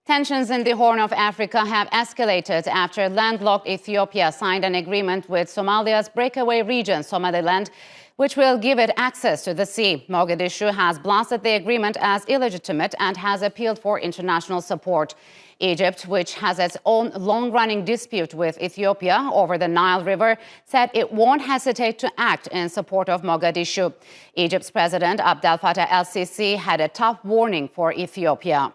Tensions in the Horn of Africa have escalated after landlocked Ethiopia signed an agreement with Somalia's breakaway region, Somaliland, which will give it access to the sea. Mogadishu has blasted the agreement as illegitimate and has appealed for international support. Egypt, which has its own long-running dispute with Ethiopia over the Nile River, said it won't hesitate to act in support of Mogadishu. Egypt's President Abdel Fattah el-Sisi had a tough warning for Ethiopia.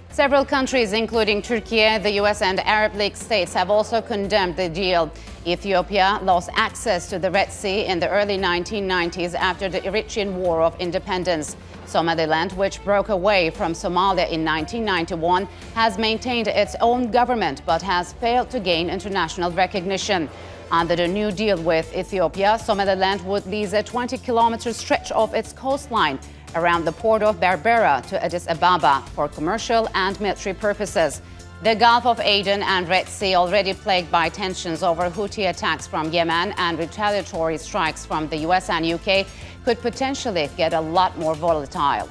Several countries, including Turkey, the US, and Arab League states, have also condemned the deal. Ethiopia lost access to the Red Sea in the early 1990s after the Eritrean War of Independence. Somaliland, which broke away from Somalia in 1991, has maintained its own government but has failed to gain international recognition. Under the new deal with Ethiopia, Somaliland would lease a 20-kilometer stretch of its coastline around the port of Berbera to Addis Ababa for commercial and military purposes. The Gulf of Aden and Red Sea, already plagued by tensions over Houthi attacks from Yemen and retaliatory strikes from the US and UK, could potentially get a lot more volatile.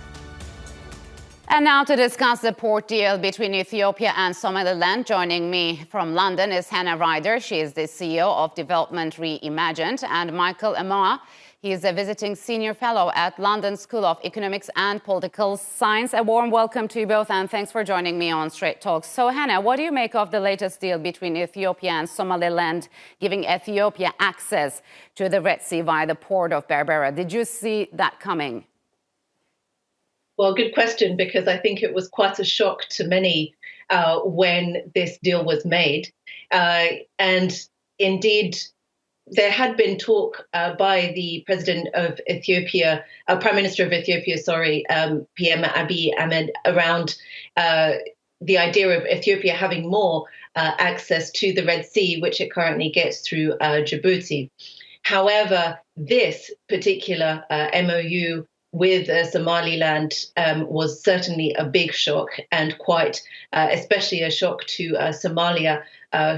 And now to discuss the port deal between Ethiopia and Somaliland, joining me from London is Hannah Ryder. She is the CEO of Development Reimagined, and Michael Amoah. He is a visiting senior fellow at London School of Economics and Political Science. A warm welcome to you both, and thanks for joining me on Straight Talk. So, Hannah, what do you make of the latest deal between Ethiopia and Somaliland, giving Ethiopia access to the Red Sea via the port of Berbera? Did you see that coming? Well, good question, because I think it was quite a shock to many when this deal was made. And indeed, there had been talk by the president of Ethiopia, Prime Minister of Ethiopia, PM Abiy Ahmed, around the idea of Ethiopia having more access to the Red Sea, which it currently gets through Djibouti. However, this particular MOU with Somaliland was certainly a big shock, and quite especially a shock to Somalia,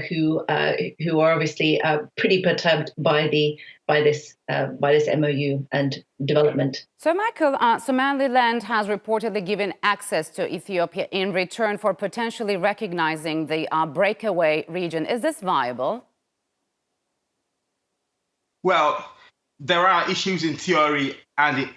who are obviously pretty perturbed by this MOU and development. So, Michael, Somaliland has reportedly given access to Ethiopia in return for potentially recognizing the breakaway region. Is this viable? Well, there are issues in theory and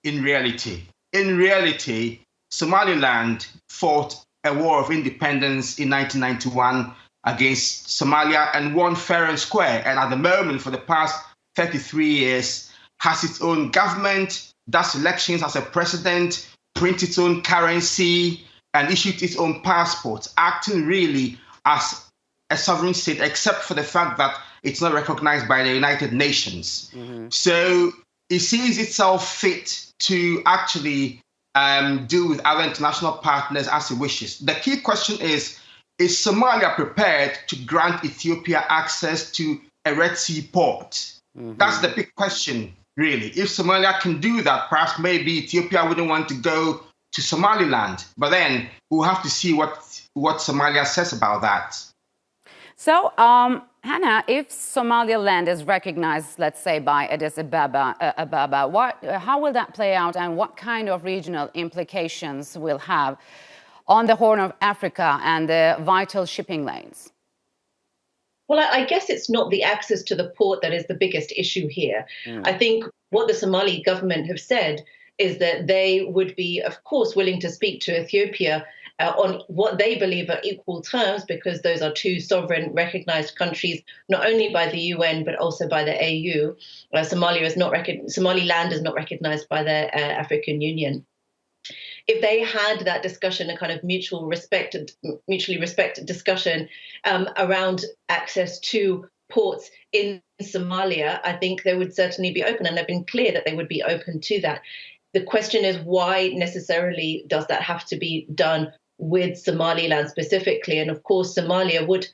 in reality. In reality, Somaliland fought a war of independence in 1991 against Somalia and won fair and square. And at the moment, for the past 33 years, has its own government, does elections as a president, prints its own currency, and issued its own passports, acting really as a sovereign state, except for the fact that it's not recognized by the United Nations. Mm-hmm. So it sees itself fit to actually deal with other international partners as it wishes. The key question is Somalia prepared to grant Ethiopia access to a Red Sea port? Mm-hmm. That's the big question, really. If Somalia can do that, perhaps maybe Ethiopia wouldn't want to go to Somaliland. But then we'll have to see what Somalia says about that. So, Hannah, if Somaliland is recognized, let's say, by Addis Ababa, how will that play out, and what kind of regional implications will have on the Horn of Africa and the vital shipping lanes? Well, I guess it's not the access to the port that is the biggest issue here. I think what the Somali government have said is that they would be, of course, willing to speak to Ethiopia on what they believe are equal terms, because those are two sovereign recognized countries, not only by the UN, but also by the AU. Somaliland is not recognized by the African Union. If they had that discussion, a kind of mutually respected discussion around access to ports in Somalia, I think they would certainly be open, and they've been clear that they would be open to that. The question is, why necessarily does that have to be done with Somaliland specifically? And of course, Somalia would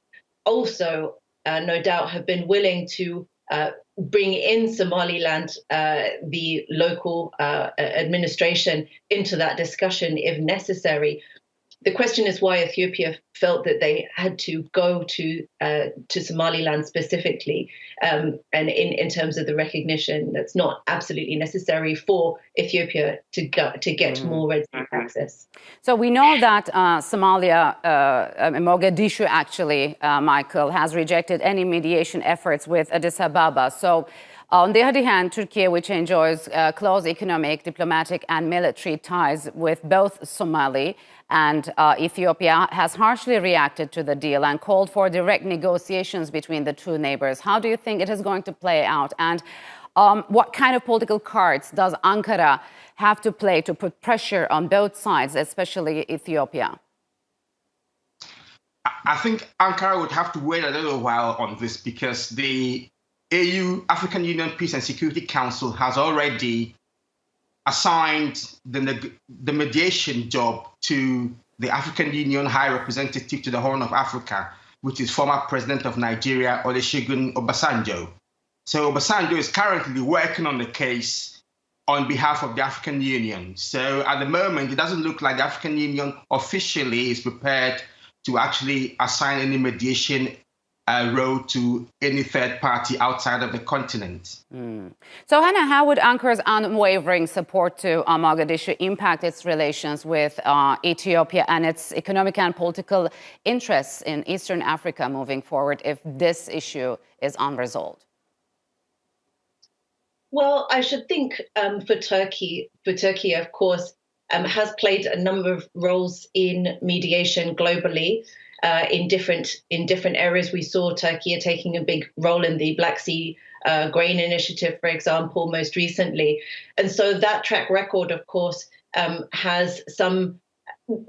also, no doubt, have been willing to bring in Somaliland, the local administration, into that discussion if necessary. the question is why Ethiopia felt that they had to go to Somaliland specifically, and in terms of the recognition that's not absolutely necessary for Ethiopia to get more Red Sea access. So we know that Somalia, Mogadishu actually, Michael, has rejected any mediation efforts with Addis Ababa. So on the other hand, Turkey, which enjoys close economic, diplomatic and military ties with both Somali and Ethiopia, has harshly reacted to the deal and called for direct negotiations between the two neighbors. How do you think it is going to play out? And what kind of political cards does Ankara have to play to put pressure on both sides, especially Ethiopia? I think Ankara would have to wait a little while on this because the AU, African Union Peace and Security Council, has already assigned the mediation job to the African Union High Representative to the Horn of Africa, which is former President of Nigeria, Olusegun Obasanjo. So Obasanjo is currently working on the case on behalf of the African Union. So at the moment, it doesn't look like the African Union officially is prepared to actually assign any mediation role to any third party outside of the continent. So, Hannah, how would Ankara's unwavering support to Mogadishu impact its relations with Ethiopia and its economic and political interests in Eastern Africa moving forward if this issue is unresolved? Well, I should think for Turkey, of course, has played a number of roles in mediation globally. In different areas, we saw Turkey taking a big role in the Black Sea Grain Initiative, for example, most recently. And so that track record, of course, has some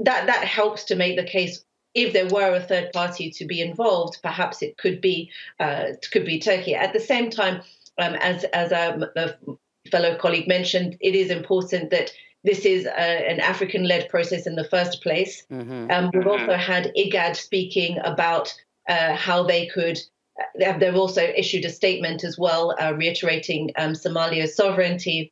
that helps to make the case. If there were a third party to be involved, perhaps it could be Turkey. At the same time, as a fellow colleague mentioned, it is important that this is an African-led process in the first place. We've also had IGAD speaking about how they could. They've also issued a statement as well, reiterating Somalia's sovereignty,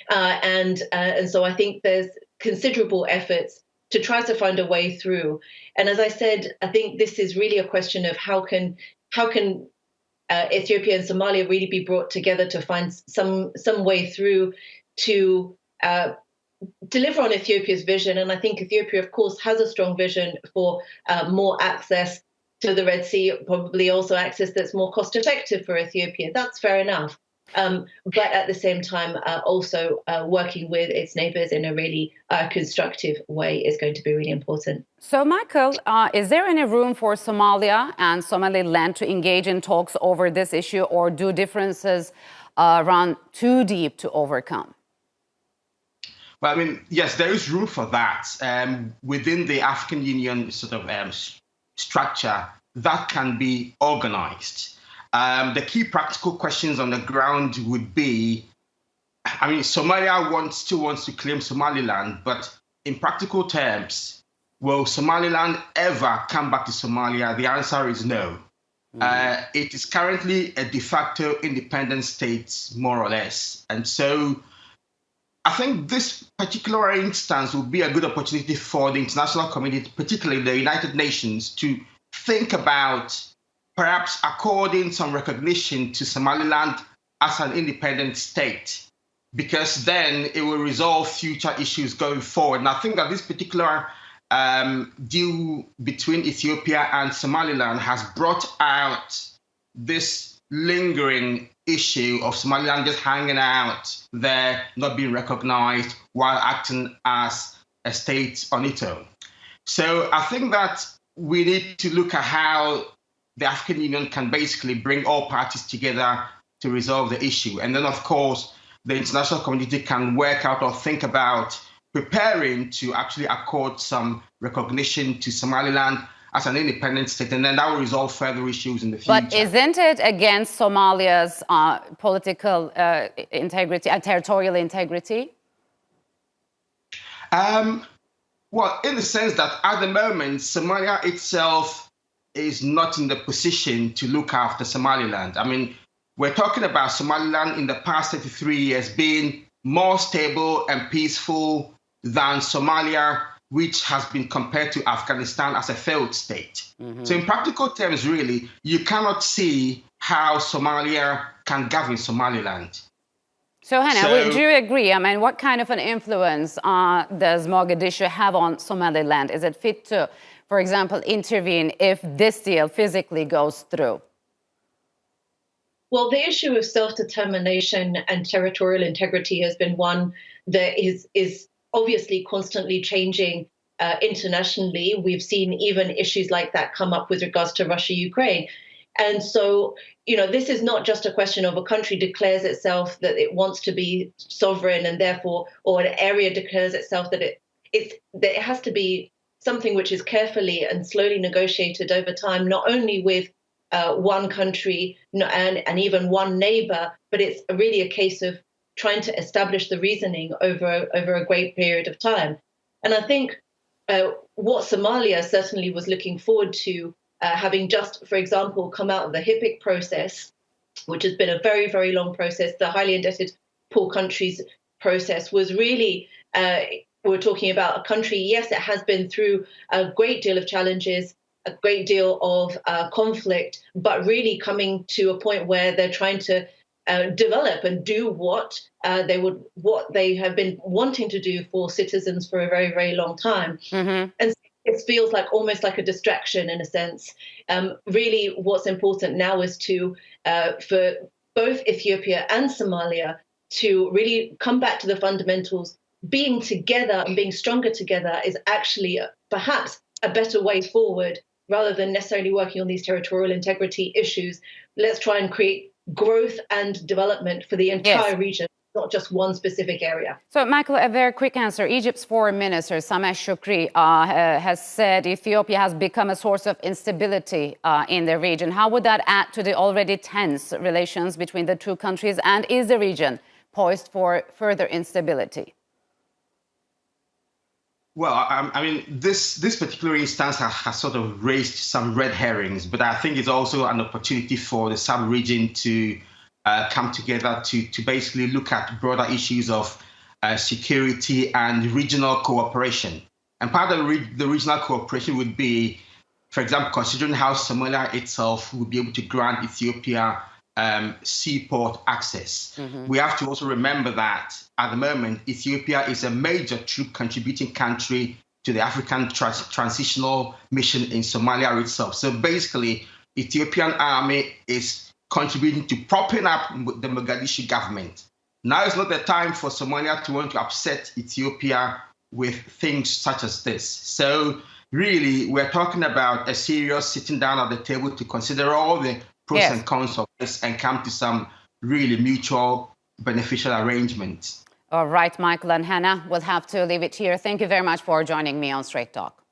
and so I think there's considerable efforts to try to find a way through. And as I said, I think this is really a question of how can Ethiopia and Somalia really be brought together to find some way through to deliver on Ethiopia's vision. And I think Ethiopia, of course, has a strong vision for more access to the Red Sea, probably also access that's more cost effective for Ethiopia. That's fair enough. But at the same time, also working with its neighbors in a really constructive way is going to be really important. So, Michael, is there any room for Somalia and Somaliland to engage in talks over this issue, or do differences run too deep to overcome? Well, I mean, yes, there is room for that. Within the African Union sort of structure, that can be organized. The key practical questions on the ground would be, I mean, Somalia still wants to claim Somaliland, but in practical terms, will Somaliland ever come back to Somalia? The answer is no. It is currently a de facto independent state, more or less. And so I think this particular instance will be a good opportunity for the international community, particularly the United Nations, to think about perhaps according some recognition to Somaliland as an independent state, because then it will resolve future issues going forward. And I think that this particular deal between Ethiopia and Somaliland has brought out this lingering issue of Somaliland just hanging out there, not being recognized while acting as a state on its own. So I think that we need to look at how the African Union can basically bring all parties together to resolve the issue. And then, of course, the international community can work out or think about preparing to actually accord some recognition to Somaliland as an independent state, and then that will resolve further issues in the future. But isn't it against Somalia's political integrity, territorial integrity? Well, in the sense that at the moment, Somalia itself is not in the position to look after Somaliland. I mean, we're talking about Somaliland in the past 33 years being more stable and peaceful than Somalia which has been compared to Afghanistan as a failed state. So in practical terms, really, you cannot see how Somalia can govern Somaliland. So, Hannah, would you agree? I mean, what kind of an influence does Mogadishu have on Somaliland? Is it fit to, for example, intervene if this deal physically goes through? Well, the issue of self-determination and territorial integrity has been one that is obviously constantly changing internationally. We've seen even issues like that come up with regards to Russia, Ukraine. And so, this is not just a question of a country declares itself that it wants to be sovereign and therefore, or an area declares itself that it has to be something which is carefully and slowly negotiated over time, not only with one country and even one neighbor, but it's really a case of trying to establish the reasoning over a great period of time. And I think what Somalia certainly was looking forward to, having just, for example, come out of the HIPC process, which has been a very, very long process, the highly indebted poor countries process, was really, we're talking about a country, yes, it has been through a great deal of challenges, a great deal of conflict, but really coming to a point where they're trying to develop and do what they have been wanting to do for citizens for a very, very long time. And it feels like almost like a distraction in a sense. Really, what's important now is for both Ethiopia and Somalia to really come back to the fundamentals. Being together and being stronger together is actually perhaps a better way forward, rather than necessarily working on these territorial integrity issues. Let's try and create growth and development for the entire region, not just one specific area. So, Michael, a very quick answer. Egypt's foreign minister, Sameh Shoukry, has said Ethiopia has become a source of instability in the region. How would that add to the already tense relations between the two countries? And is the region poised for further instability? Well, I mean, this particular instance has sort of raised some red herrings, but I think it's also an opportunity for the sub-region to come together to basically look at broader issues of security and regional cooperation. And part of the regional cooperation would be, for example, considering how Somalia itself would be able to grant Ethiopia seaport access. We have to also remember that at the moment, Ethiopia is a major troop contributing country to the African transitional mission in Somalia itself. So basically, Ethiopian army is contributing to propping up the Mogadishu government. Now is not the time for Somalia to want to upset Ethiopia with things such as this. So really, we're talking about a serious sitting down at the table to consider all the pros and cons of this and come to some really mutual beneficial arrangements. All right, Michael and Hannah, we'll have to leave it here. Thank you very much for joining me on Straight Talk.